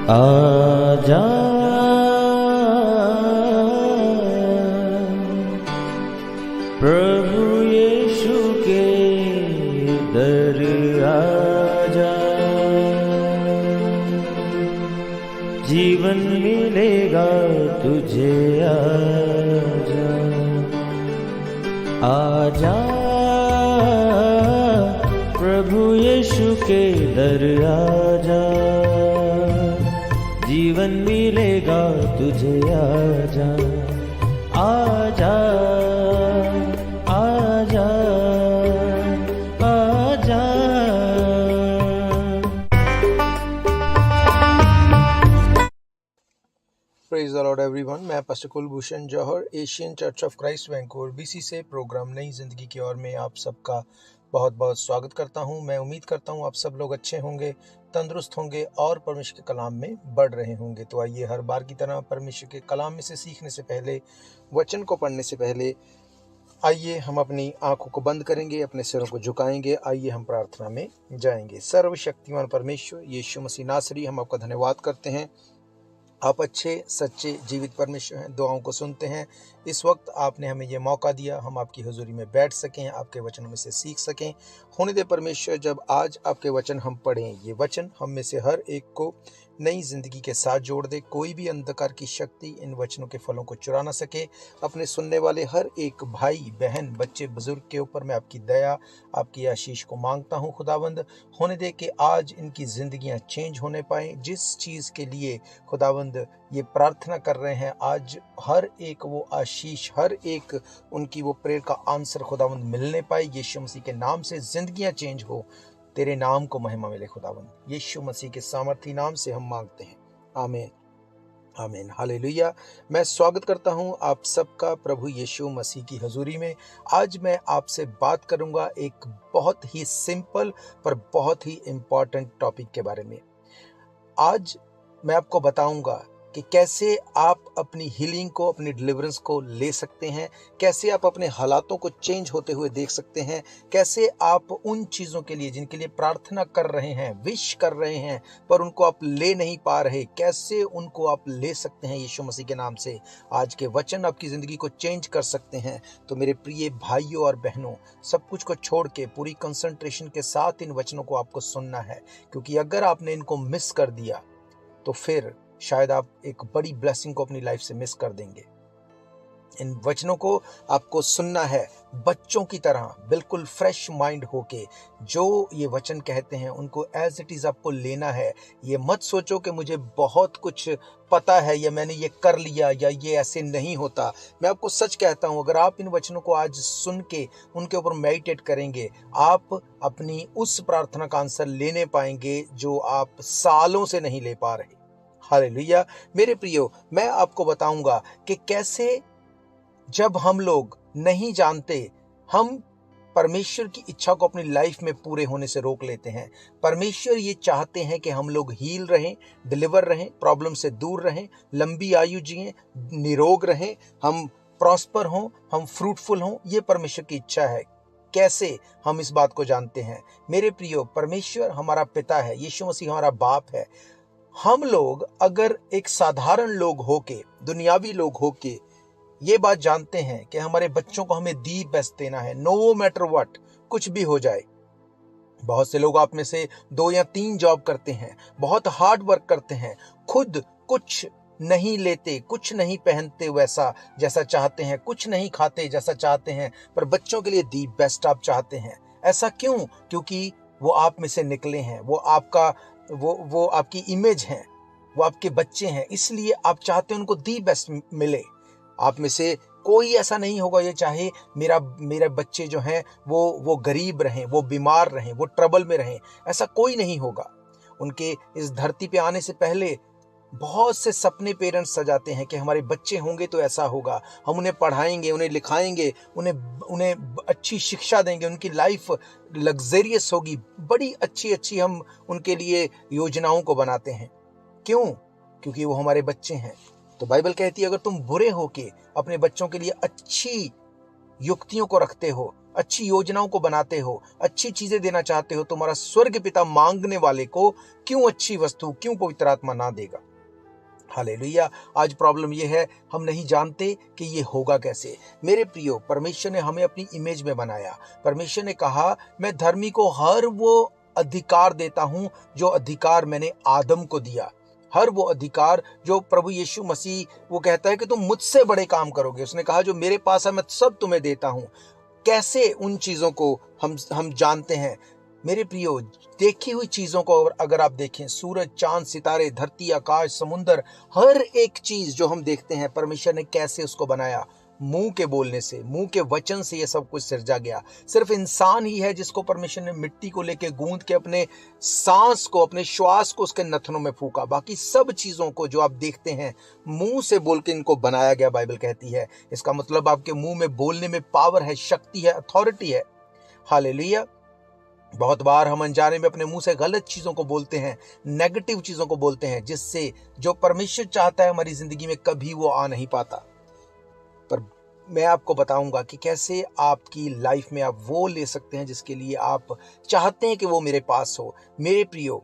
आजा प्रभु यीशु के दर आजा, जीवन मिलेगा तुझे। आजा आजा प्रभु यीशु के दर आजा, जीवन मिलेगा तुझे। आजा आजा आजा आजा। Praise the lord everyone. मैं pastor Kulbhushan Johar, Asian church of Christ Vancouver BC से प्रोग्राम नई जिंदगी की ओर में आप सबका बहुत बहुत स्वागत करता हूं। मैं उम्मीद करता हूं आप सब लोग अच्छे होंगे, तंदुरुस्त होंगे और परमेश्वर के कलाम में बढ़ रहे होंगे। तो आइए हर बार की तरह परमेश्वर के कलाम में से सीखने से पहले, वचन को पढ़ने से पहले, आइए हम अपनी आंखों को बंद करेंगे, अपने सिरों को झुकाएंगे। आइए हम प्रार्थना में जाएंगे। सर्वशक्तिमान परमेश्वर यीशु मसीह नासरी, हम आपका धन्यवाद करते हैं। आप अच्छे, सच्चे, जीवित परमेश्वर हैं, दुआओं को सुनते हैं। इस वक्त आपने हमें ये मौका दिया, हम आपकी हुजूरी में बैठ सकें, आपके वचनों में से सीख सकें। होने दे परमेश्वर, जब आज आपके वचन हम पढ़ें, ये वचन हम में से हर एक को नई जिंदगी के साथ जोड़ दे। कोई भी अंधकार की शक्ति इन वचनों के फलों को चुरा ना सके। अपने सुनने वाले हर एक भाई, बहन, बच्चे, बुजुर्ग के ऊपर मैं आपकी दया, आपकी आशीष को मांगता हूँ। खुदावंद, होने दे कि आज इनकी जिंदगियां चेंज होने पाए। जिस चीज़ के लिए खुदावंद ये प्रार्थना कर रहे हैं, आज हर एक वो आशीष, हर एक उनकी वो प्रेयर का आंसर खुदावंद मिलने पाए। यीशु मसीह के नाम से जिंदगियां चेंज हो, तेरे नाम को महिमा मिले। खुदावंद यीशु मसीह के सामर्थी नाम से हम मांगते हैं, आमीन आमीन, हालेलुया। मैं स्वागत करता हूं आप सबका प्रभु यीशु मसीह की हजूरी में। आज मैं आपसे बात करूंगा एक बहुत ही सिंपल पर बहुत ही इम्पॉर्टेंट टॉपिक के बारे में। आज मैं आपको बताऊंगा कि कैसे आप अपनी हीलिंग को, अपनी डिलीवरेंस को ले सकते हैं, कैसे आप अपने हालातों को चेंज होते हुए देख सकते हैं, कैसे आप उन चीज़ों के लिए जिनके लिए प्रार्थना कर रहे हैं, विश कर रहे हैं, पर उनको आप ले नहीं पा रहे, कैसे उनको आप ले सकते हैं यीशु मसीह के नाम से। आज के वचन आपकी ज़िंदगी को चेंज कर सकते हैं। तो मेरे प्रिय भाइयों और बहनों, सब कुछ को छोड़ के पूरी कंसंट्रेशन के साथ इन वचनों को आपको सुनना है, क्योंकि अगर आपने इनको मिस कर दिया तो फिर शायद आप एक बड़ी ब्लेसिंग को अपनी लाइफ से मिस कर देंगे। इन वचनों को आपको सुनना है बच्चों की तरह, बिल्कुल फ्रेश माइंड होके। जो ये वचन कहते हैं उनको एज इट इज आपको लेना है। ये मत सोचो कि मुझे बहुत कुछ पता है या मैंने ये कर लिया या ये ऐसे नहीं होता। मैं आपको सच कहता हूँ, अगर आप इन वचनों को आज सुन के उनके ऊपर मेडिटेट करेंगे, आप अपनी उस प्रार्थना का आंसर लेने पाएंगे जो आप सालों से नहीं ले पा रहे। हालेलुया। मेरे प्रियो, मैं आपको बताऊंगा कि कैसे जब हम लोग नहीं जानते, हम परमेश्वर की इच्छा को अपनी लाइफ में पूरे होने से रोक लेते हैं। परमेश्वर ये चाहते हैं कि हम लोग हील रहें, डिलीवर रहें, प्रॉब्लम से दूर रहें, लंबी आयु जिएं, निरोग रहें, हम प्रॉस्पर हों, हम फ्रूटफुल हों। ये परमेश्वर की इच्छा है। कैसे हम इस बात को जानते हैं? मेरे प्रियो, परमेश्वर हमारा पिता है, यीशु मसीह हमारा बाप है। हम लोग अगर एक साधारण लोग होके, दुनियावी लोग होके ये बात जानते हैं कि हमारे बच्चों को हमें दी बेस्ट देना है, नो मैटर व्हाट, कुछ भी हो जाए। बहुत से लोग आप में से 2 या 3 जॉब करते हैं, बहुत हार्ड वर्क करते हैं, खुद कुछ नहीं लेते, कुछ नहीं पहनते वैसा जैसा चाहते हैं, कुछ नहीं खाते जैसा चाहते हैं, पर बच्चों के लिए दी बेस्ट आप चाहते हैं। ऐसा क्यों? क्योंकि वो आप में से निकले हैं, वो आपका वो आपकी इमेज है, वो आपके बच्चे हैं, इसलिए आप चाहते हैं उनको दी बेस्ट मिले। आप में से कोई ऐसा नहीं होगा ये चाहे मेरे बच्चे जो हैं वो गरीब रहें, वो बीमार रहें, वो ट्रबल में रहें, ऐसा कोई नहीं होगा। उनके इस धरती पे आने से पहले बहुत से सपने पेरेंट्स सजाते हैं कि हमारे बच्चे होंगे तो ऐसा होगा, हम उन्हें पढ़ाएंगे, उन्हें लिखाएंगे, उन्हें अच्छी शिक्षा देंगे, उनकी लाइफ लग्जरियस होगी, बड़ी अच्छी हम उनके लिए योजनाओं को बनाते हैं। क्यों? क्योंकि वो हमारे बच्चे हैं। तो बाइबल कहती है, अगर तुम बुरे होके अपने बच्चों के लिए अच्छी युक्तियों को रखते हो, अच्छी योजनाओं को बनाते हो, अच्छी चीजें देना चाहते हो, तुम्हारा स्वर्ग पिता मांगने वाले को क्यों अच्छी वस्तु, क्यों पवित्र आत्मा ना देगा। हालेलुया। आज प्रॉब्लम ये है, हम नहीं जानते कि ये होगा कैसे। मेरे प्रियो, परमेश्वर ने हमें अपनी इमेज में बनाया। परमेश्वर ने कहा, मैं धर्मी को हर वो अधिकार देता हूं जो अधिकार मैंने आदम को दिया। हर वो अधिकार जो प्रभु यीशु मसीह, वो कहता है कि तुम मुझसे बड़े काम करोगे। उसने कहा जो मेरे पास है मैं सब तुम्हें देता हूं। कैसे उन चीजों को हम जानते हैं। मेरे प्रियो, देखी हुई चीजों को अगर आप देखें, सूरज, चांद, सितारे, धरती, आकाश, समुंदर, हर एक चीज जो हम देखते हैं, परमेश्वर ने कैसे उसको बनाया। मुंह के बोलने से, मुंह के वचन से ये सब कुछ सिरजा गया। सिर्फ इंसान ही है जिसको परमेश्वर ने मिट्टी को लेके गूंद के अपने सांस को, अपने श्वास को उसके नथनों में फूका। बाकी सब चीजों को जो आप देखते हैं, मुंह से बोल के इनको बनाया गया, बाइबल कहती है। इसका मतलब आपके मुंह में बोलने में पावर है, शक्ति है, अथॉरिटी है। हालेलुया। बहुत बार हम अनजाने में अपने मुंह से गलत चीजों को बोलते हैं, नेगेटिव चीजों को बोलते हैं, जिससे जो परमेश्वर चाहता है हमारी जिंदगी में कभी वो आ नहीं पाता। पर मैं आपको बताऊंगा कि कैसे आपकी लाइफ में आप वो ले सकते हैं जिसके लिए आप चाहते हैं कि वो मेरे पास हो। मेरे प्रियो,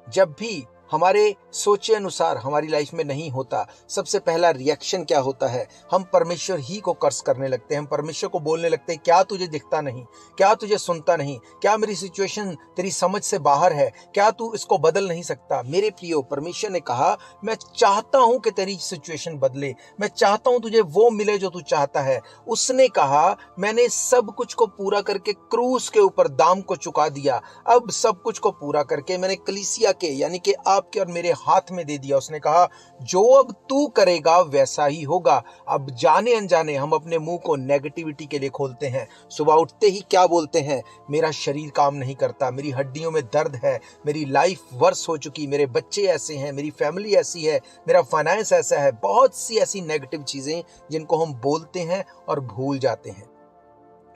जब भी हमारे सोचे अनुसार हमारी लाइफ में नहीं होता, सबसे पहला रिएक्शन क्या होता है? हम परमेश्वर ही को कर्स करने लगते हैं। हम परमेश्वर को बोलने लगते हैं, क्या तुझे दिखता नहीं? क्या तुझे सुनता नहीं? क्या मेरी सिचुएशन तेरी समझ से बाहर है? क्या तू इसको बदल नहीं सकता? मेरे प्रियो, परमेश्वर ने कहा, मैं चाहता हूं कि तेरी सिचुएशन बदले, मैं चाहता हूं तुझे वो मिले जो तू चाहता है। उसने कहा, मैंने सब कुछ को पूरा करके क्रूस के ऊपर दाम को चुका दिया। अब सब कुछ को पूरा करके मैंने कलीसिया के, यानी कि आपके और मेरे हाथ में दे दिया। उसने कहा, जो अब तू करेगा वैसा ही होगा। अब जाने अनजाने हम अपने मुंह को नेगेटिविटी के लिए खोलते हैं। सुबह उठते ही क्या बोलते हैं? मेरा शरीर काम नहीं करता, मेरी हड्डियों में दर्द है, मेरी लाइफ वर्स हो चुकी, मेरे बच्चे ऐसे हैं, मेरी फैमिली ऐसी है, मेरा फाइनेंस ऐसा है। बहुत सी ऐसी नेगेटिव चीजें जिनको हम बोलते हैं और भूल जाते हैं।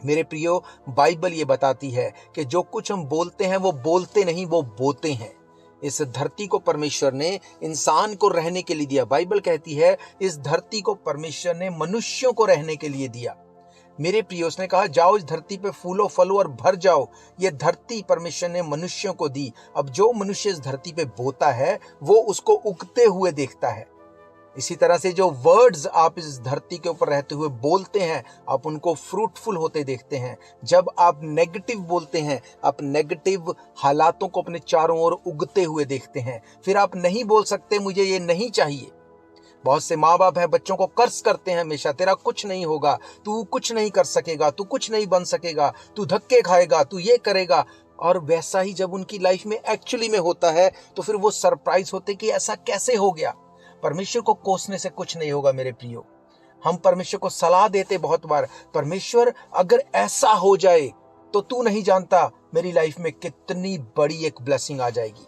मेरे प्रियो, बाइबल ये बताती है कि जो कुछ हम बोलते हैं वो बोलते नहीं, वो बोते हैं। इस धरती को परमेश्वर ने इंसान को रहने के लिए दिया। बाइबल कहती है, इस धरती को परमेश्वर ने मनुष्यों को रहने के लिए दिया। मेरे प्रियो, उसने कहा, जाओ इस धरती पे फूलो फलो और भर जाओ। ये धरती परमेश्वर ने मनुष्यों को दी। अब जो मनुष्य इस धरती पे बोता है वो उसको उगते हुए देखता है। इसी तरह से जो वर्ड्स आप इस धरती के ऊपर रहते हुए बोलते हैं, आप उनको फ्रूटफुल होते देखते हैं। जब आप नेगेटिव बोलते हैं, आप नेगेटिव हालातों को अपने चारों ओर उगते हुए देखते हैं। फिर आप नहीं बोल सकते, मुझे ये नहीं चाहिए। बहुत से माँ बाप हैं, बच्चों को कर्ज करते हैं हमेशा, तेरा कुछ नहीं होगा, तू कुछ नहीं कर सकेगा, तू कुछ नहीं बन सकेगा, तू धक्के खाएगा, तू ये करेगा। और वैसा ही जब उनकी लाइफ में एक्चुअली में होता है तो फिर वो सरप्राइज होते कि ऐसा कैसे हो गया। परमेश्वर को कोसने से कुछ नहीं होगा मेरे प्रियो। हम परमेश्वर को सलाह देते बहुत बार, परमेश्वर अगर ऐसा हो जाए तो तू नहीं जानता मेरी लाइफ में कितनी बड़ी एक ब्लेसिंग आ जाएगी।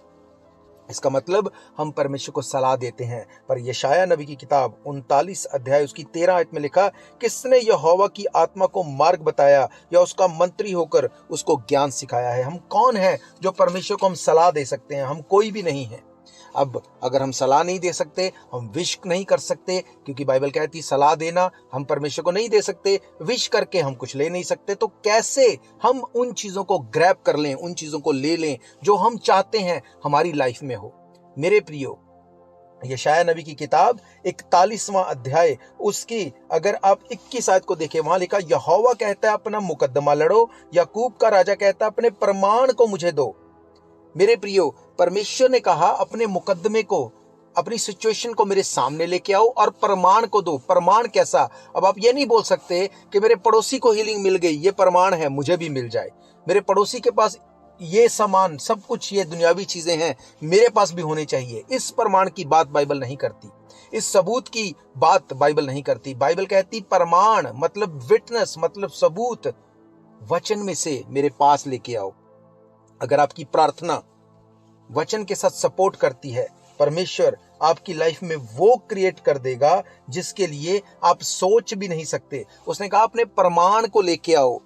इसका मतलब हम परमेश्वर को सलाह देते हैं। पर यशाया नबी की किताब 39 अध्याय उसकी 13 आयत में लिखा, किसने यहोवा की आत्मा को मार्ग बताया या उसका मंत्री होकर उसको ज्ञान सिखाया है? हम कौन है जो परमेश्वर को हम सलाह दे सकते हैं? हम कोई भी नहीं है। अब अगर हम सलाह नहीं दे सकते, हम विश नहीं कर सकते, क्योंकि बाइबल कहती है सलाह देना हम परमेश्वर को नहीं दे सकते, विश करके हम कुछ ले नहीं सकते, तो कैसे हम उन चीजों को ग्रैब कर लें, उन चीजों को ले लें जो हम चाहते हैं हमारी लाइफ में हो? मेरे प्रियो, यशाया नबी की किताब 41वां अध्याय उसकी अगर आप 21 आयत को देखें, वहां लिखा, यहोवा कहता है अपना मुकद्दमा लड़ो, याकूब का राजा कहता है अपने प्रमाण को मुझे दो। मेरे प्रियो, परमेश्वर ने कहा अपने मुकद्दमे को, अपनी सिचुएशन को मेरे सामने लेके आओ और प्रमाण को दो। प्रमाण कैसा? अब आप ये नहीं बोल सकते कि मेरे पड़ोसी को हीलिंग मिल गई, ये प्रमाण है, मुझे भी मिल जाए। मेरे पड़ोसी के पास ये सामान, सब कुछ ये दुनियावी चीजें हैं, मेरे पास भी होने चाहिए। इस प्रमाण की बात बाइबल नहीं करती, इस सबूत की बात बाइबल नहीं करती। बाइबल कहती प्रमाण मतलब विटनेस, मतलब सबूत, वचन में से मेरे पास लेके आओ। अगर आपकी प्रार्थना वचन के साथ सपोर्ट करती है, परमेश्वर आपकी लाइफ में वो क्रिएट कर देगा जिसके लिए आप सोच भी नहीं सकते। उसने कहा अपने प्रमाण को लेके आओ,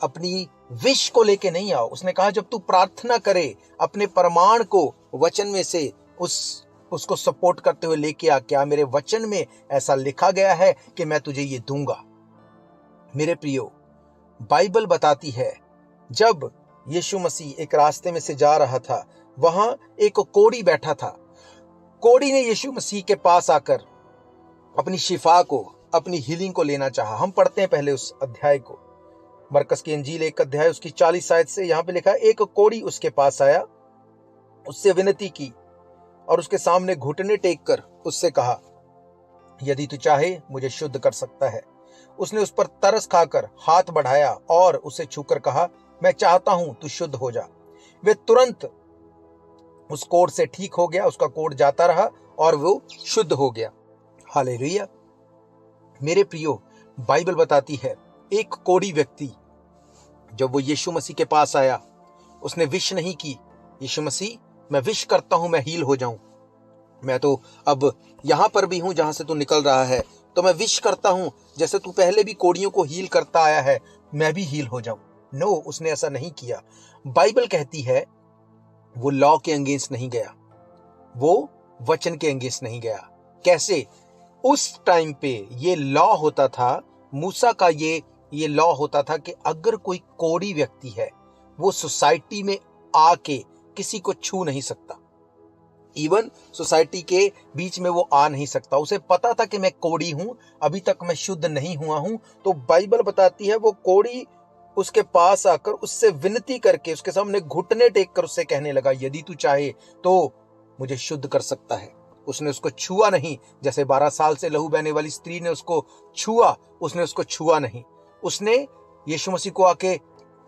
अपनी विश को लेके नहीं आओ। उसने कहा जब तू प्रार्थना करे, अपने प्रमाण को वचन में से उसको सपोर्ट करते हुए लेके आ। क्या मेरे वचन में ऐसा लिखा गया है कि मैं तुझे ये दूंगा? मेरे प्रियो, बाइबल बताती है जब यीशु मसीह एक रास्ते में से जा रहा था, वहां एक कोढ़ी बैठा था। कोढ़ी ने यीशु मसीह के पास आकर अपनी शिफा को, अपनी हीलिंग को लेना चाहा। हम पढ़ते हैं पहले उस अध्याय को, मरकस की इंजील 1 अध्याय उसकी 40 आयत से। यहां पे लिखा है, एक कोढ़ी उसके पास आया, उससे विनती की और उसके सामने घुटने टेक कर उससे कहा, यदि तू चाहे मुझे शुद्ध कर सकता है। उसने उस पर तरस खाकर हाथ बढ़ाया और उसे छूकर कहा, मैं चाहता हूं तू शुद्ध हो जा। वे तुरंत उस कोढ़ से ठीक हो गया, उसका कोढ़ जाता रहा और वो शुद्ध हो गया। हालेलुया। मेरे प्रियो, बाइबल बताती है एक कोढ़ी व्यक्ति जब वो यीशु मसीह के पास आया, उसने विश नहीं की, यीशु मसीह मैं विश करता हूं मैं हील हो जाऊं, मैं तो अब यहां पर भी हूं जहां से तू निकल रहा है, तो मैं विश करता हूं जैसे तू पहले भी कोढ़ियों को हील करता आया है, मैं भी हील हो जाऊं। नो, उसने ऐसा नहीं किया। बाइबल कहती है वो लॉ के अगेंस्ट नहीं गया, वो वचन के अगेंस्ट नहीं गया। कैसे? उस टाइम पे ये लॉ होता था, मूसा का ये लॉ होता था कि अगर कोई कोढ़ी व्यक्ति है, वो सोसाइटी में आके किसी को छू नहीं सकता, इवन सोसाइटी के बीच में वो आ नहीं सकता। उसे पता था कि मैं कोढ़ी हूं, अभी तक मैं शुद्ध नहीं हुआ हूं। तो बाइबल बताती है वो कोढ़ी उसके पास आकर उससे विनती करके उसके सामने घुटने टेक कर उससे कहने लगा, यदि तू चाहे तो मुझे शुद्ध कर सकता है। उसने उसको छुआ नहीं, जैसे 12 साल से लहू बहने वाली स्त्री ने उसको छुआ, उसने उसको छुआ नहीं। उसने यीशु मसीह को आके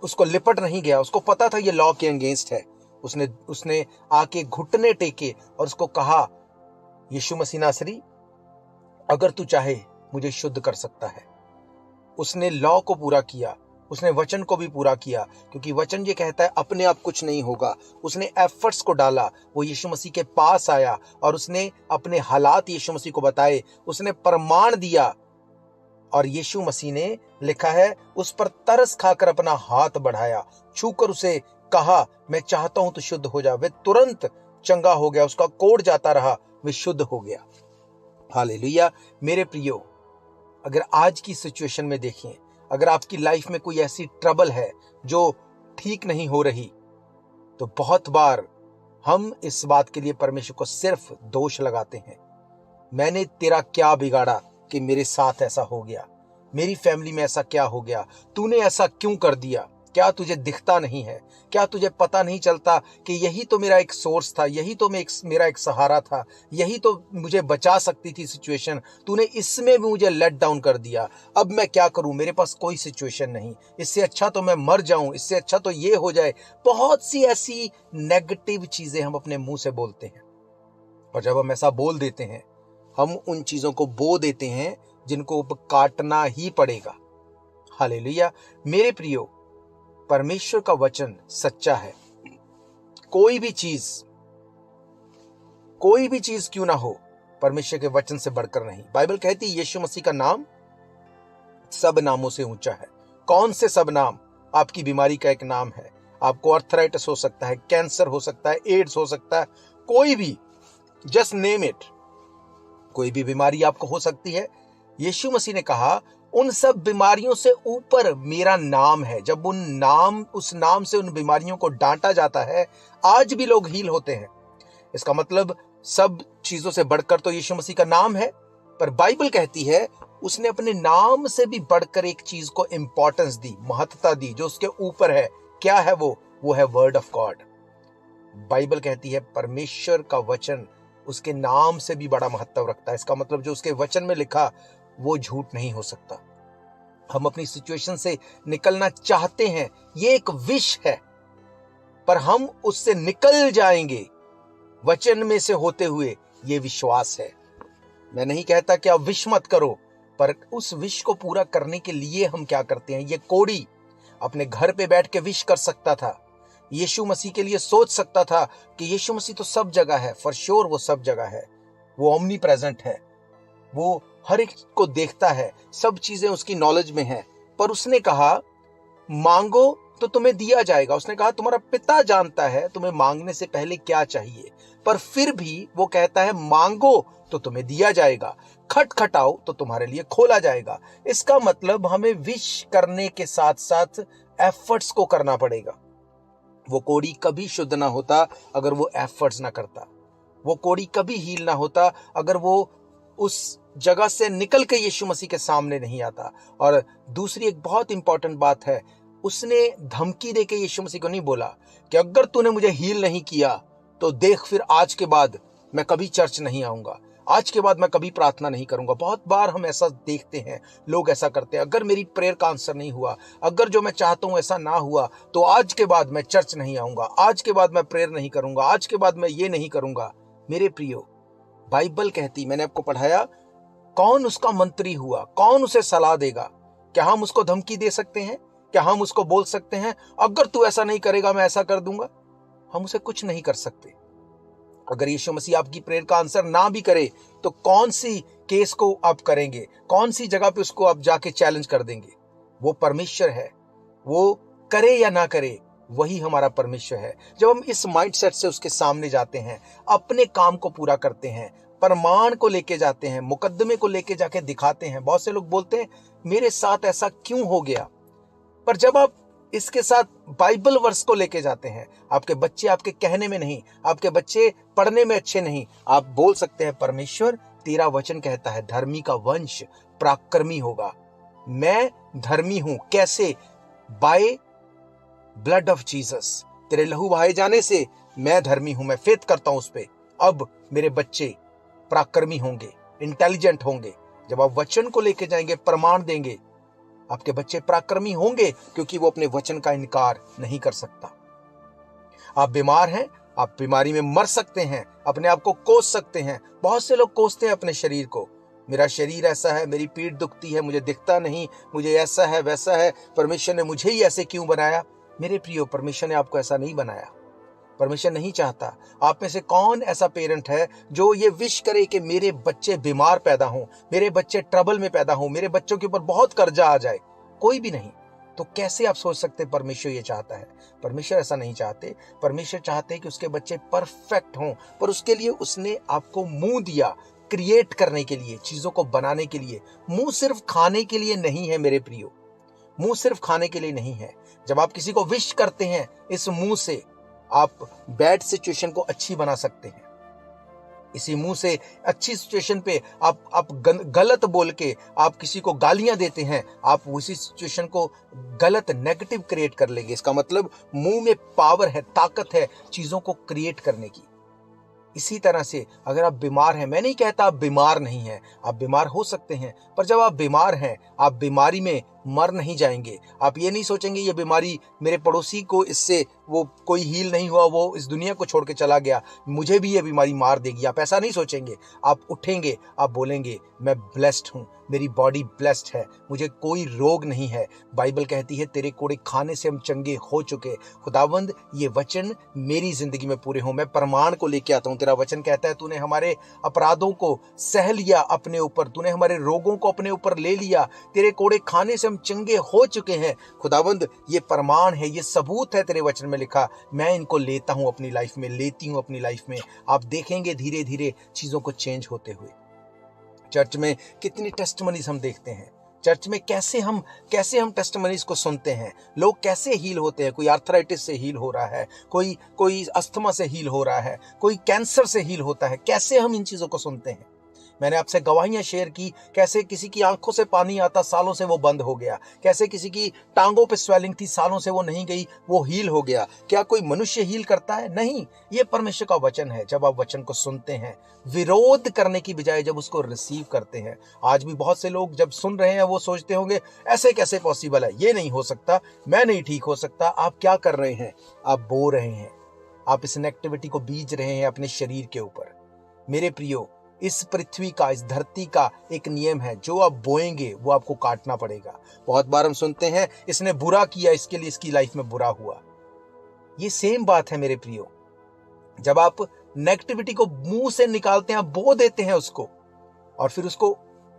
उसको लिपट नहीं गया, उसको पता था ये लॉ के अगेंस्ट है। उसने आके घुटने टेके और उसको कहा, यीशु मसीह नासरी, अगर तू चाहे मुझे शुद्ध कर सकता है। उसने लॉ को पूरा किया, उसने वचन को भी पूरा किया, क्योंकि वचन ये कहता है अपने आप कुछ नहीं होगा। उसने एफर्ट्स को डाला, वो यीशु मसीह के पास आया और उसने अपने हालात यीशु मसीह को बताए, उसने प्रमाण दिया और यीशु मसीह ने, लिखा है, उस पर तरस खाकर अपना हाथ बढ़ाया, छूकर उसे कहा, मैं चाहता हूं तो शुद्ध हो जा। वे तुरंत चंगा हो गया, उसका कोढ़ जाता रहा, वे शुद्ध हो गया। हालेलुया। मेरे प्रियो, अगर आज की सिचुएशन में देखें, अगर आपकी लाइफ में कोई ऐसी ट्रबल है जो ठीक नहीं हो रही, तो बहुत बार हम इस बात के लिए परमेश्वर को सिर्फ दोष लगाते हैं। मैंने तेरा क्या बिगाड़ा कि मेरे साथ ऐसा हो गया, मेरी फैमिली में ऐसा क्या हो गया, तूने ऐसा क्यों कर दिया? क्या तुझे दिखता नहीं है? क्या तुझे पता नहीं चलता कि यही तो मेरा एक सोर्स था, यही तो मेरा एक सहारा था, यही तो मुझे बचा सकती थी सिचुएशन, तूने इसमें भी मुझे लेट डाउन कर दिया। अब मैं क्या करूं? मेरे पास कोई सिचुएशन नहीं, इससे अच्छा तो मैं मर जाऊं, इससे अच्छा तो ये हो जाए। बहुत सी ऐसी नेगेटिव चीजें हम अपने मुंह से बोलते हैं, और जब हम ऐसा बोल देते हैं, हम उन चीजों को बो देते हैं जिनको काटना ही पड़ेगा। हालेलुया। मेरे प्रियो, परमेश्वर का वचन सच्चा है। कोई भी चीज क्यों ना हो, परमेश्वर के वचन से बढ़कर नहीं। बाइबल कहती है यीशु मसीह का नाम सब नामों से ऊंचा है। कौन से सब नाम? आपकी बीमारी का एक नाम है। आपको अर्थराइटिस हो सकता है, कैंसर हो सकता है, एड्स हो सकता है, कोई भी, जस्ट नेम इट, कोई भी बीमारी आपको हो सकती है। यीशु मसीह ने कहा, उन सब बीमारियों से ऊपर मेरा नाम है। जब उस नाम से उन बीमारियों को डांटा जाता है, आज भी लोग हील होते हैं। इसका मतलब सब चीजों से बढ़कर तो यीशु मसीह का नाम है, पर बाइबल कहती है उसने अपने नाम से भी बढ़कर एक चीज को इंपॉर्टेंस दी, महत्ता दी, जो उसके ऊपर है। क्या है वो है वर्ड ऑफ गॉड। बाइबल कहती है परमेश्वर का वचन उसके नाम से भी बड़ा महत्व रखता है। इसका मतलब जो उसके वचन में लिखा वो झूठ नहीं हो सकता। हम अपनी सिचुएशन से निकलना चाहते हैं, ये एक विश है, पर हम उससे निकल जाएंगे वचन में से होते हुए, ये विश्वास है। मैं नहीं कहता कि आप विश मत करो, पर उस विश को पूरा करने के लिए हम क्या करते हैं? ये कोढ़ी अपने घर पे बैठ के विश कर सकता था, यीशु मसीह के लिए सोच सकता था कि यीशु मसीह तो सब जगह है। फॉर श्योर वो सब जगह है, वो ओमनी प्रेजेंट है, वो हर एक को देखता है, सब चीजें उसकी नॉलेज में है। पर उसने कहा मांगो तो तुम्हें दिया जाएगा। उसने कहा तुम्हारा पिता जानता है तुम्हें मांगने से पहले क्या चाहिए, पर फिर भी वो कहता है मांगो तो तुम्हें दिया जाएगा, खटखटाओ तो तुम्हारे लिए खोला जाएगा। इसका मतलब हमें विश करने के साथ साथ एफर्ट्स को करना पड़ेगा। वो कोढ़ी कभी शुद्ध ना होता अगर वो एफर्ट्स ना करता। वो कोढ़ी कभी हील ना होता अगर वो उस जगह से निकल के यीशु मसीह के सामने नहीं आता। और दूसरी एक बहुत इंपॉर्टेंट बात है, उसने धमकी देके यीशु मसीह को नहीं बोला कि अगर तूने मुझे हील नहीं किया तो देख फिर आज के बाद मैं कभी चर्च नहीं आऊंगा, आज के बाद मैं कभी प्रार्थना नहीं करूंगा। बहुत बार हम ऐसा देखते हैं, लोग ऐसा करते हैं, अगर मेरी प्रेयर का आंसर नहीं हुआ, अगर जो मैं चाहता हूं ऐसा ना हुआ तो आज के बाद मैं चर्च नहीं आऊंगा, आज के बाद मैं प्रेयर नहीं करूंगा, आज के बाद मैं ये नहीं करूंगा। मेरे प्रियो, बाइबल कहती, मैंने आपको पढ़ाया, कौन उसका मंत्री हुआ, कौन उसे सलाह देगा? क्या हम उसको धमकी दे सकते हैं? क्या हम उसको बोल सकते हैं अगर तू ऐसा नहीं करेगा मैं ऐसा कर दूंगा? हम उसे कुछ नहीं कर सकते। अगर यीशु मसीह आपकी प्रेयर का आंसर ना भी करे तो कौन सी केस को आप करेंगे, कौन सी जगह पे उसको आप जाके चैलेंज कर देंगे? वो परमेश्वर है, वो करे या ना करे वही हमारा परमेश्वर है। जब हम इस माइंडसेट से उसके सामने जाते हैं, अपने काम को पूरा करते हैं, प्रमाण को लेके जाते हैं, मुकद्दमे को लेके जाके दिखाते हैं। बहुत से लोग बोलते हैं मेरे साथ ऐसा क्यों हो गया, पर जब आप इसके साथ बाइबल वर्स को लेके जाते हैं, आपके बच्चे आपके कहने में नहीं, आपके बच्चे पढ़ने में अच्छे नहीं, आप बोल सकते हैं परमेश्वर तेरा वचन कहता है धर्मी का वंश पराक्रमी होगा। मैं धर्मी हूं, कैसे? बाय ब्लड ऑफ जीसस, तेरे लहू बहाए जाने से मैं धर्मी हूं, मैं फेथ करता हूं उस पे। अब मेरे बच्चे पराक्रमी होंगे, इंटेलिजेंट होंगे। जब आप वचन को लेके जाएंगे, प्रमाण देंगे, आपके बच्चे पराक्रमी होंगे, क्योंकि वो अपने वचन का इनकार नहीं कर सकता। आप बीमार हैं, आप बीमारी में मर सकते हैं, अपने आप को कोस सकते हैं। बहुत से लोग कोसते हैं अपने शरीर को, मेरा शरीर ऐसा है, मेरी पीठ दुखती है, मुझे दिखता नहीं, मुझे ऐसा है वैसा है, परमेश्वर ने मुझे ही ऐसे क्यों बनाया? मेरे प्रियो, परमेश्वर ने आपको ऐसा नहीं बनाया। परमेश्वर नहीं चाहता। आप में से कौन ऐसा पेरेंट है जो ये विश करे कि मेरे बच्चे बीमार पैदा हों, मेरे बच्चे ट्रबल में पैदा हों, मेरे बच्चों के ऊपर बहुत कर्जा आ जाए? कोई भी नहीं। तो कैसे आप सोच सकते परमेश्वर ये चाहता है? परमेश्वर ऐसा नहीं चाहते। परमेश्वर चाहते हैं कि उसके बच्चे परफेक्ट हों, पर उसके लिए उसने आपको मुंह दिया क्रिएट करने के लिए, चीजों को बनाने के लिए। मुंह सिर्फ खाने के लिए नहीं है मेरे प्रियो, मुंह सिर्फ खाने के लिए नहीं है। जब आप किसी को विश करते हैं, इस मुंह से आप बैड सिचुएशन को अच्छी बना सकते हैं। इसी मुंह से अच्छी सिचुएशन पे आप गलत बोल के आप किसी को गालियां देते हैं, आप उसी सिचुएशन को गलत नेगेटिव क्रिएट कर लेंगे। इसका मतलब मुंह में पावर है, ताकत है चीजों को क्रिएट करने की। इसी तरह से अगर आप बीमार हैं, मैं नहीं कहता आप बीमार नहीं हैं, आप बीमार हो सकते हैं, पर जब आप बीमार हैं, आप बीमारी में मर नहीं जाएंगे। आप ये नहीं सोचेंगे ये बीमारी मेरे पड़ोसी को, इससे वो कोई हील नहीं हुआ, वो इस दुनिया को छोड़ के चला गया, मुझे भी ये बीमारी मार देगी। आप ऐसा नहीं सोचेंगे। आप उठेंगे, आप बोलेंगे मैं ब्लेस्ड हूं, मेरी बॉडी ब्लेस्ड है, मुझे कोई रोग नहीं है। बाइबल कहती है तेरे कोड़े खाने से हम चंगे हो चुके। खुदावंद ये वचन मेरी जिंदगी में पूरे हों। मैं प्रमाण को लेके आता हूं। तेरा वचन कहता है तूने हमारे अपराधों को सह लिया अपने ऊपर, तूने हमारे रोगों को अपने ऊपर ले लिया, तेरे कोड़े खाने से हम चंगे हो चुके हैं। खुदावंद ये प्रमाण है, ये सबूत है तेरे वचन में लिखा। मैं इनको लेता हूं अपनी लाइफ में, लेती हूं अपनी लाइफ में। आप देखेंगे धीरे धीरे चीजों को चेंज होते हुए। चर्च में कितनी टेस्टिमनीज हम देखते हैं, चर्च में कैसे हम टेस्टिमनीज को सुनते हैं। लोग कैसे हील होते हैं, कोई आर्थराइटिस से हील हो रहा है, कोई अस्थमा से हील हो रहा है, कोई कैंसर से हील होता है। कैसे हम इन चीजों को सुनते हैं। मैंने आपसे गवाहियां शेयर की, कैसे किसी की आंखों से पानी आता, सालों से वो बंद हो गया। कैसे किसी की टांगों पे स्वेलिंग थी, सालों से वो नहीं गई, वो हील हो गया। क्या कोई मनुष्य हील करता है? नहीं, ये परमेश्वर का वचन है। जब आप वचन को सुनते हैं, विरोध करने की बजाय जब उसको रिसीव करते हैं। आज भी बहुत से लोग जब सुन रहे हैं वो सोचते होंगे ऐसे कैसे पॉसिबल है, ये नहीं हो सकता, मैं नहीं ठीक हो सकता। आप क्या कर रहे हैं? आप बो रहे हैं, आप इस नेगेटिविटी को बीज रहे हैं अपने शरीर के ऊपर। मेरे प्रियो, इस पृथ्वी का, इस धरती का एक नियम है, जो आप बोएंगे वो आपको काटना पड़ेगा। बहुत बार हम सुनते हैं इसने बुरा किया, इसके लिए इसकी लाइफ में बुरा हुआ। ये सेम बात है मेरे प्रियो। जब आप नेगेटिविटी को मुंह से निकालते हैं, आप बो देते हैं उसको, और फिर उसको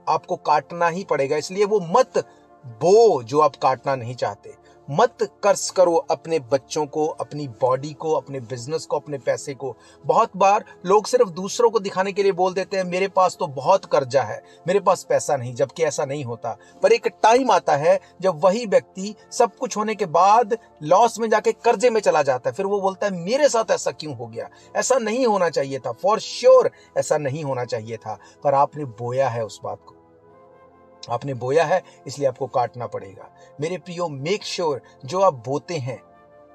आपको काटना ही पड़ेगा। इसलिए वो मत बो जो आप काटना नहीं चाहते। मत कर्ज करो अपने बच्चों को, अपनी बॉडी को, अपने बिजनेस को, अपने पैसे को। बहुत बार लोग सिर्फ दूसरों को दिखाने के लिए बोल देते हैं मेरे पास तो बहुत कर्जा है, मेरे पास पैसा नहीं, जबकि ऐसा नहीं होता। पर एक टाइम आता है जब वही व्यक्ति सब कुछ होने के बाद लॉस में जाके कर्जे में चला जाता है, फिर वो बोलता है मेरे साथ ऐसा क्यों हो गया, ऐसा नहीं होना चाहिए था। फॉर श्योर ऐसा नहीं होना चाहिए था, पर आपने बोया है उस बात को, आपने बोया है, इसलिए आपको काटना पड़ेगा। मेरे प्रियो, मेक श्योर जो आप बोते हैं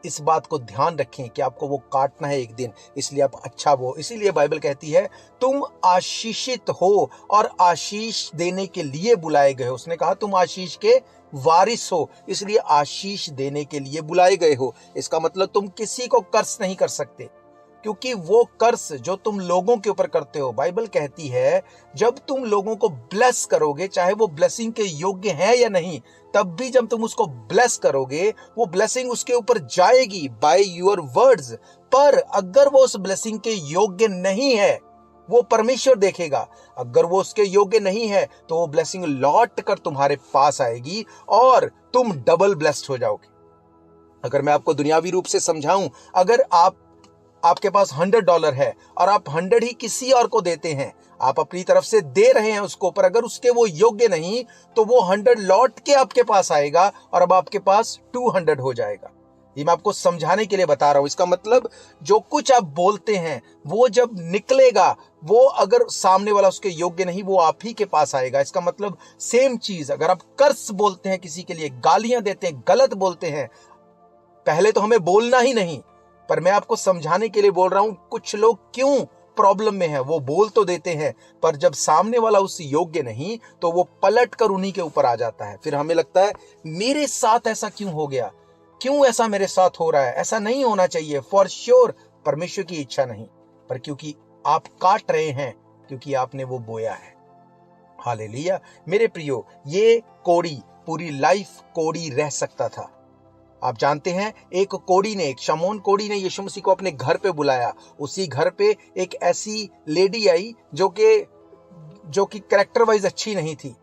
इस बात को ध्यान रखें कि आपको वो काटना है एक दिन, इसलिए आप अच्छा बो। इसीलिए बाइबल कहती है तुम आशीषित हो और आशीष देने के लिए बुलाए गए हो। उसने कहा तुम आशीष के वारिस हो, इसलिए आशीष देने के लिए बुलाए गए हो। इसका मतलब तुम किसी को कर्ज नहीं कर सकते, क्योंकि वो कर्ज जो तुम लोगों के ऊपर करते हो, बाइबल कहती है जब तुम लोगों को ब्लेस करोगे, चाहे वो ब्लेसिंग के योग्य है या नहीं, तब भी जब तुम उसको ब्लेस करोगे वो ब्लेसिंग उसके ऊपर जाएगी बाय योर वर्ड्स। पर अगर वो उस ब्लेसिंग के योग्य नहीं है, वो परमेश्वर देखेगा। अगर वो उसके योग्य नहीं है तो वो ब्लेसिंग लौट कर तुम्हारे पास आएगी और तुम डबल ब्लेस्ड हो जाओगे। अगर मैं आपको दुनियावी रूप से समझाऊं, अगर आपके पास $100 है और आप 100 ही किसी और को देते हैं, आप अपनी तरफ से दे रहे हैं उसको, पर अगर उसके वो योग्य नहीं तो वो 100 लौट के आपके पास आएगा और अब आपके पास 200 हो जाएगा। ये मैं आपको समझाने के लिए बता रहा हूं। इसका मतलब जो कुछ आप बोलते हैं वो जब निकलेगा, वो अगर सामने वाला उसके योग्य नहीं, वो आप ही के पास आएगा। इसका मतलब सेम चीज, अगर आप कर्ज बोलते हैं किसी के लिए, गालियां देते हैं, गलत बोलते हैं, पहले तो हमें बोलना ही नहीं, पर मैं आपको समझाने के लिए बोल रहा हूं कुछ लोग क्यों प्रॉब्लम में है। वो बोल तो देते हैं, पर जब सामने वाला उस योग्य नहीं तो वो पलट कर उन्हीं के ऊपर आ जाता है। फिर हमें लगता है मेरे साथ ऐसा क्यों हो गया, क्यों ऐसा मेरे साथ हो रहा है, ऐसा नहीं होना चाहिए। फॉर श्योर परमेश्वर की इच्छा नहीं, पर क्योंकि आप काट रहे हैं, क्योंकि आपने वो बोया है। हालेलुया। मेरे प्रियो, ये कोड़ी पूरी लाइफ कोड़ी रह सकता था। आप जानते हैं एक कोड़ी ने, एक शमौन कोड़ी ने यीशु मसीह को अपने घर पे बुलाया। उसी घर पे एक ऐसी लेडी आई जो कि कैरेक्टर वाइज अच्छी नहीं थी।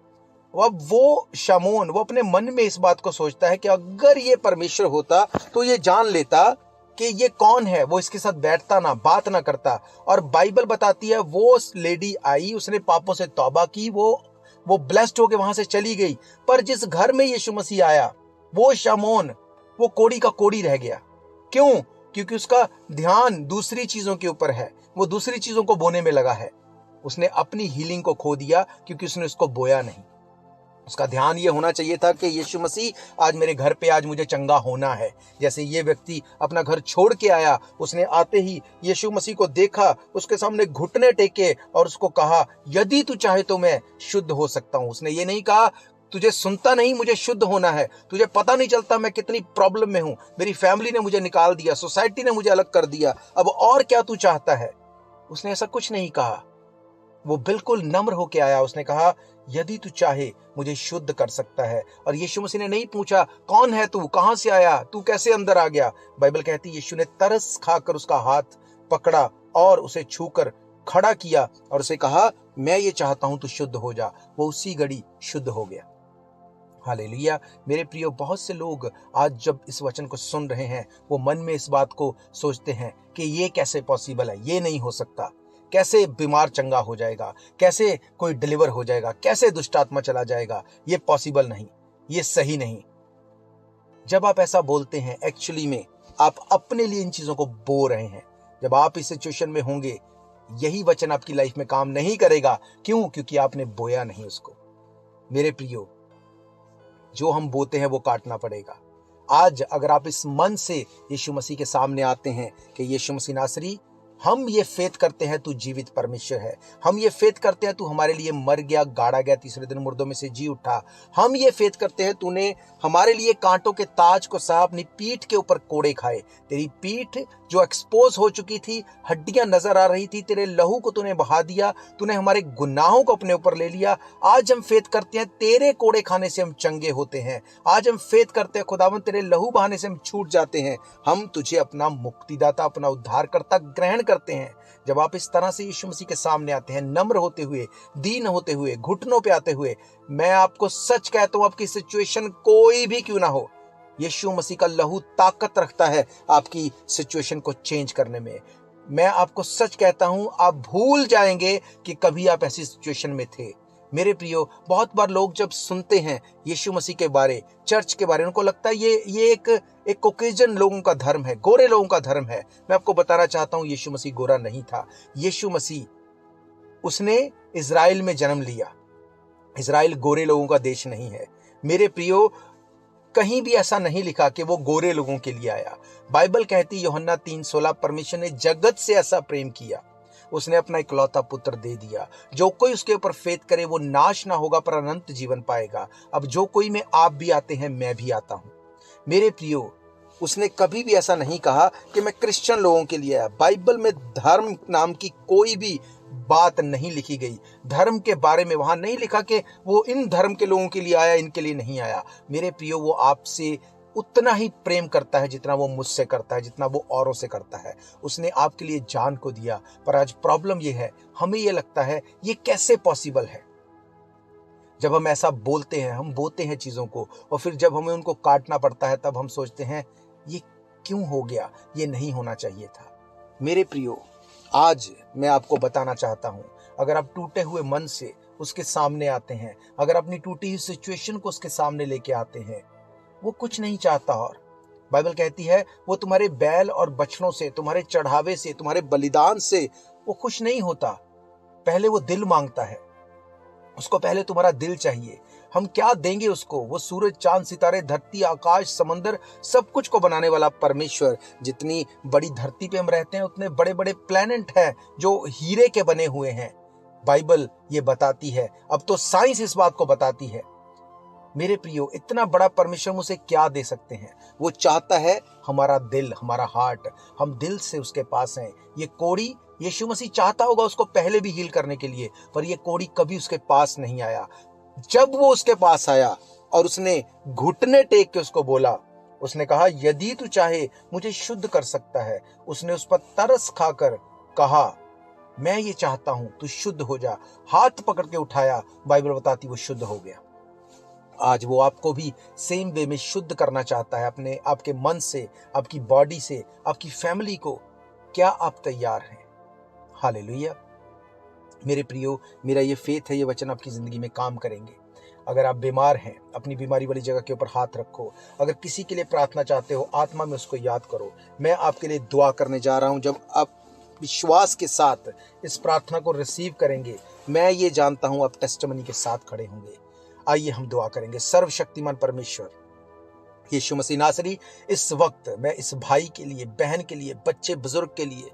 अब वो शमौन, वो अपने मन में इस बात को सोचता है कि अगर ये परमेश्वर होता तो ये जान लेता कि ये कौन है, वो इसके साथ बैठता ना, बात ना करता। और बाइबल बताती है वो लेडी आई, उसने पापों से तौबा की, वो ब्लेस्ड होके वहां से चली गई। पर जिस घर में यीशु मसीह आया, वो शमौन वो कोड़ी का कोड़ी रह गया। क्यों? क्योंकि उसका ध्यान दूसरी चीजों के ऊपर है, वो दूसरी चीजों को बोने में लगा है। उसने अपनी हीलिंग को खो दिया क्योंकि उसने उसको बोया नहीं। उसका ध्यान ये होना चाहिए था कि यीशु मसीह आज मेरे घर पे, आज मुझे चंगा होना है। जैसे ये व्यक्ति अपना घर छोड़ के आया, उसने आते ही यीशु मसीह को देखा, उसके सामने घुटने टेके और उसको कहा यदि तू चाहे तो मैं शुद्ध हो सकता हूं। उसने ये नहीं कहा तुझे सुनता नहीं, मुझे शुद्ध होना है, तुझे पता नहीं चलता मैं कितनी प्रॉब्लम में हूं, मेरी फैमिली ने मुझे निकाल दिया, सोसाइटी ने मुझे अलग कर दिया, अब और क्या तू चाहता है। उसने ऐसा कुछ नहीं कहा। वो बिल्कुल नम्र होके आया। उसने कहा यदि तू चाहे मुझे शुद्ध कर सकता है। और यीशु मसीह ने नहीं पूछा कौन है तू, कहां से आया, तू कैसे अंदर आ गया। बाइबल कहती है यीशु ने तरस खाकर उसका हाथ पकड़ा और उसे छूकर खड़ा किया और उसे कहा मैं ये चाहता हूं तू शुद्ध हो जा। वो उसी घड़ी शुद्ध हो गया। हालेलुया। मेरे प्रियो, बहुत से लोग आज जब इस वचन को सुन रहे हैं, वो मन में इस बात को सोचते हैं कि ये कैसे पॉसिबल है, ये नहीं हो सकता, कैसे बीमार चंगा हो जाएगा, कैसे कोई डिलीवर हो जाएगा, कैसे दुष्ट आत्मा चला जाएगा, ये पॉसिबल नहीं, ये सही नहीं। जब आप ऐसा बोलते हैं, एक्चुअली में आप अपने लिए इन चीजों को बो रहे हैं। जब आप इस सिचुएशन में होंगे, यही वचन आपकी लाइफ में काम नहीं करेगा। क्यों? क्योंकि आपने बोया नहीं उसको। मेरे प्रियो, जो हम बोते हैं वो काटना पड़ेगा। आज अगर आप इस मन से यीशु मसीह के सामने आते हैं कि यीशु मसीह नासरी, हम ये फेथ करते हैं तू जीवित परमेश्वर है, हम ये फेथ करते हैं तू हमारे लिए मर गया, गाड़ा गया, तीसरे दिन मुर्दों में से जी उठा, हम ये फेथ करते हैं तूने हमारे लिए कांटों के ताज को सहा, अपनी पीठ के ऊपर कोड़े खाए। तेरी पीठ जो एक्सपोज हो चुकी थी, हड्डियां नजर आ रही थी, तेरे लहू को तूने बहा दिया, तूने हमारे गुनाहों को अपने ऊपर ले लिया। आज हम फेथ करते हैं तेरे कोड़े खाने से हम चंगे होते हैं। आज हम फेथ करते हैं खुदावन तेरे लहू बहाने से हम छूट जाते हैं। हम तुझे अपना मुक्तिदाता, अपना उद्धारकर्ता ग्रहण करते हैं। जब आप इस तरह से यीशु मसीह के सामने आते हैं, नम्र होते हुए, दीन होते हुए, घुटनों पे आते हुए, मैं आपको सच कहता हूं, आपकी सिचुएशन कोई भी क्यों ना हो, यीशु मसीह का लहू ताकत रखता है आपकी सिचुएशन को चेंज करने में। मैं आपको सच कहता हूं, आप भूल जाएंगे कि कभी आप ऐसी सिचुएशन में थे। मेरे प्रियो, बहुत बार लोग जब सुनते हैं यीशु मसीह के बारे, चर्च के बारे, उनको लगता है ये एक ओकेजन लोगों का धर्म है, गोरे लोगों का धर्म है। मैं आपको बताना चाहता हूं, यीशु मसीह गोरा नहीं था। यीशु मसीह, उसने इजराइल में जन्म लिया। इजराइल गोरे लोगों का देश नहीं है। मेरे प्रियो, कहीं भी ऐसा नहीं लिखा कि वो गोरे लोगों के लिए आया। बाइबल कहती, यूहन्ना 3:16, परमेश्वर ने जगत से ऐसा प्रेम किया, उसने अपना इकलौता पुत्र दे दिया, जो कोई उसके ऊपर फेथ करे वो नाश ना होगा पर अनंत जीवन पाएगा। अब जो कोई में आप भी आते हैं, मैं भी आता हूं। मेरे प्रियो, उसने कभी भी ऐसा नहीं कहा कि मैं क्रिश्चियन लोगों के लिए आया। बाइबल में धर्म नाम की कोई भी बात नहीं लिखी गई। धर्म के बारे में वहां नहीं लिखा कि वो इन धर्म के लोगों के लिए आया, इनके लिए नहीं आया। मेरे प्रियो, वो आपसे उतना ही प्रेम करता है जितना वो मुझसे करता है, जितना वो औरों से करता है। उसने आपके लिए जान को दिया। पर आज प्रॉब्लम ये है, हमें ये लगता है ये कैसे पॉसिबल है। जब हम ऐसा बोलते हैं, हम बोते हैं चीजों को, और फिर जब हमें उनको काटना पड़ता है तब हम सोचते हैं ये क्यों हो गया, ये नहीं होना चाहिए था। मेरे प्रियो, आज मैं आपको बताना चाहता हूं, अगर आप टूटे हुए मन से उसके सामने आते हैं, अगर अपनी टूटी हुई सिचुएशन को उसके सामने लेके आते हैं, वो कुछ नहीं चाहता। और बाइबल कहती है वो तुम्हारे बैल और बछड़ों से, तुम्हारे चढ़ावे से, तुम्हारे बलिदान से वो खुश नहीं होता। पहले वो दिल मांगता है, उसको पहले तुम्हारा दिल चाहिए। हम क्या देंगे उसको? वो सूरज, चांद, सितारे, धरती, आकाश, समंदर, सब कुछ को बनाने वाला परमेश्वर। जितनी बड़ी धरती पे हम रहते हैं, उतने बड़े बड़े प्लैनेट हैं जो हीरे के बने हुए हैं। बाइबल ये बताती है, अब तो साइंस इस बात को बताती है। मेरे प्रियो, इतना बड़ा परमेश्वर उसे क्या दे सकते हैं? वो चाहता है हमारा दिल, हमारा हार्ट। हम दिल से उसके पास हैं। ये कोड़ी, यीशु मसीह चाहता होगा उसको पहले भी हील करने के लिए, पर ये कोड़ी कभी उसके पास नहीं आया। जब वो उसके पास आया और उसने घुटने टेक के उसको बोला, उसने कहा यदि तू चाहे मुझे शुद्ध कर सकता है। उसने उस पर तरस खाकर कहा मैं ये चाहता हूं तू शुद्ध हो जा। हाथ पकड़ के उठाया, बाइबल बताती वो शुद्ध हो गया। आज वो आपको भी सेम वे में शुद्ध करना चाहता है, अपने आपके मन से, आपकी बॉडी से, आपकी फैमिली को। क्या आप तैयार हैं? हालेलुया। मेरे प्रियो, मेरा ये फेथ है, ये वचन आपकी जिंदगी में काम करेंगे। अगर आप बीमार हैं, अपनी बीमारी वाली जगह के ऊपर हाथ रखो। अगर किसी के लिए प्रार्थना चाहते हो, आत्मा में उसको याद करो। मैं आपके लिए दुआ करने जा रहा हूं। जब आप विश्वास के साथ इस प्रार्थना को रिसीव करेंगे, मैं ये जानता हूं आप टेस्टिमनी के साथ खड़े होंगे। आइए हम दुआ करेंगे। सर्वशक्तिमान परमेश्वर यीशु मसीह नासरी, इस वक्त मैं इस भाई के लिए, बहन के लिए, बच्चे बुजुर्ग के लिए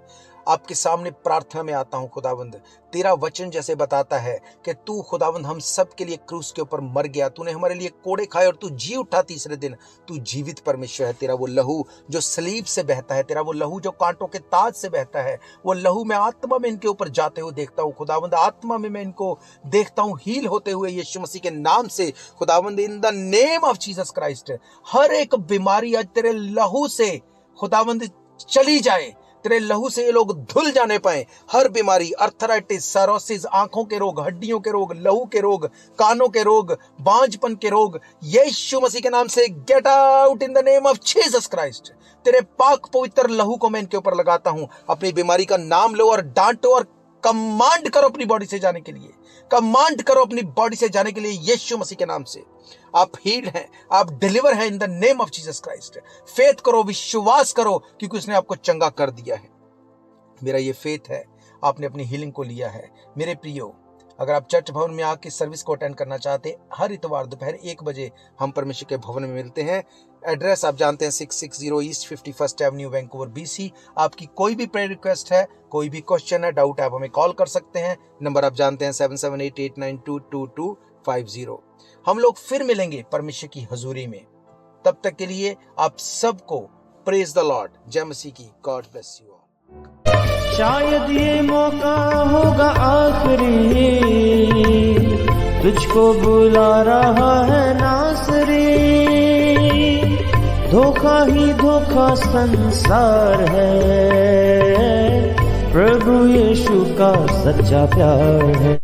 आपके सामने प्रार्थना में आता हूं। खुदावंद, तेरा वचन जैसे बताता है कि तू खुदावंद हम सब के लिए क्रूस के ऊपर मर गया, तूने हमारे लिए कोड़े खाए और तू जी उठा तीसरे दिन। तू जीवित परमेश्वर है। तेरा वो लहू जो सलीब से बहता है, तेरा वो लहू जो कांटों के ताज से बहता है, वो लहू मैं आत्मा में इनके ऊपर जाते हुए देखता हूँ। खुदावंद, आत्मा में मैं इनको देखता हूँ हील होते हुए यीशु मसीह के नाम से। खुदावंद, in the name of Jesus Christ, हर एक बीमारी आज तेरे लहू से खुदावंद चली जाए। तेरे लहू से ये लोग धुल जाने पाए। हर बीमारी, अर्थराइटिस, सारोसिस, आंखों के रोग, हड्डियों के रोग, लहू के रोग, कानों के रोग, बांझपन के रोग, यीशु मसीह के नाम से get out in the name of Jesus Christ. तेरे पाक पवित्र लहू को मैं इनके ऊपर लगाता हूं। अपनी बीमारी का नाम लो और डांटो और कमांड करो अपनी बॉडी से जाने के लिए। कमांड करो अपनी बॉडी से जाने के लिए यीशु मसीह के नाम से। आप हील्ड हैं, आप डिलीवर हैं इन the name of Jesus Christ. Faith करो, विश्वास करो, क्योंकि उसने आपको चंगा कर दिया है। मेरा ये फेथ है, आपने अपनी हीलिंग को लिया है। मेरे प्रियो, अगर आप चर्च भवन में आके सर्विस को अटेंड करना चाहते हैं, हर इतवार दोपहर 1 बजे हम परमेश्वर के भवन में मिलते हैं। एड्रेस आप जानते हैं, 660 east 51st Avenue, Vancouver, BC। आपकी कोई भी प्रेयर रिक्वेस्ट है, कोई भी क्वेश्चन है, डाउट है, आप हमें कॉल कर सकते हैं। नंबर आप जानते हैं, 7788922250। हम लोग फिर मिलेंगे परमेश्वर की हजूरी में। तब तक के लिए आप सबको प्रेज द लॉर्ड। जय मसीह की। God bless you all. शायद ये मौका होगा आखिरी, तुझको बुला रहा है नासरी। धोखा ही धोखा संसार है, प्रभु यीशु का सच्चा प्यार है।